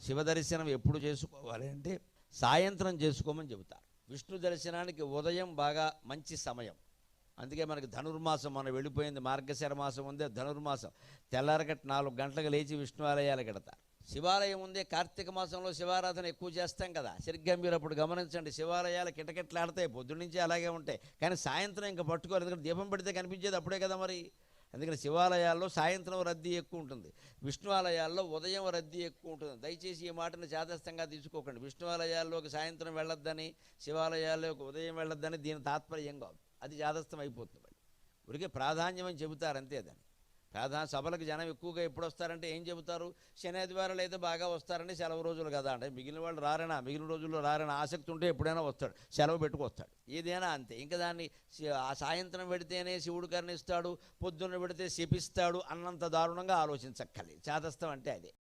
శివ దర్శనం ఎప్పుడు చేసుకోవాలి అంటే సాయంత్రం చేసుకోమని చెబుతారు. విష్ణు దర్శనానికి ఉదయం బాగా మంచి సమయం. అందుకే మనకి ధనుర్మాసం మనం వెళ్ళిపోయింది, మార్గశిర మాసం ఉందే ధనుర్మాసం. తెల్లారగట్ట 4 గంటలకు లేచి విష్ణు ఆలయాలు కడతారు. శివాలయం ఉందే కార్తీక మాసంలో శివారాధన ఎక్కువ చేస్తాం కదా. సరిగ్గా మీరు అప్పుడు గమనించండి, శివాలయాలు కిటకిటలాడతాయి, పొద్దున్నుంచి అలాగే ఉంటాయి. కానీ సాయంత్రం ఇంకా పట్టుకోవాలి, ఎందుకంటే దీపం పెడితే కనిపించేది అప్పుడే కదా మరి. అందుకని శివాలయాల్లో సాయంత్రం రద్దీ ఎక్కువ ఉంటుంది, విష్ణు ఆలయాల్లో ఉదయం రద్దీ ఎక్కువ ఉంటుంది. దయచేసి ఈ మాటను చాదస్తంగా తీసుకోకండి. విష్ణు ఆలయాల్లోకి సాయంత్రం వెళ్ళొద్దని, శివాలయాల్లోకి ఉదయం వెళ్ళొద్దని దీని తాత్పర్యం కాదు. అది చాదస్తం అయిపోతుంది. ఊరికే ప్రాధాన్యం అని చెబుతారు అంతే. దాన్ని సభలకు జనం ఎక్కువగా ఎప్పుడు వస్తారంటే ఏం చెబుతారు, శని ఆదివారాలు అయితే బాగా వస్తారని, సెలవు రోజులు కదా అంటే. మిగిలిన వాళ్ళు రారైనా, మిగిలిన రోజుల్లో రారైనా ఆసక్తి ఉంటే ఎప్పుడైనా వస్తాడు, సెలవు పెట్టుకొస్తాడు. ఏదైనా అంతే. ఇంకా దాన్ని ఆ సాయంత్రం పెడితేనే శివుడు కరుణిస్తాడు, పొద్దున్న పెడితే శపిస్తాడు అన్నంత దారుణంగా ఆలోచించక్కర్లేదు. చాదస్తం అంటే అదే.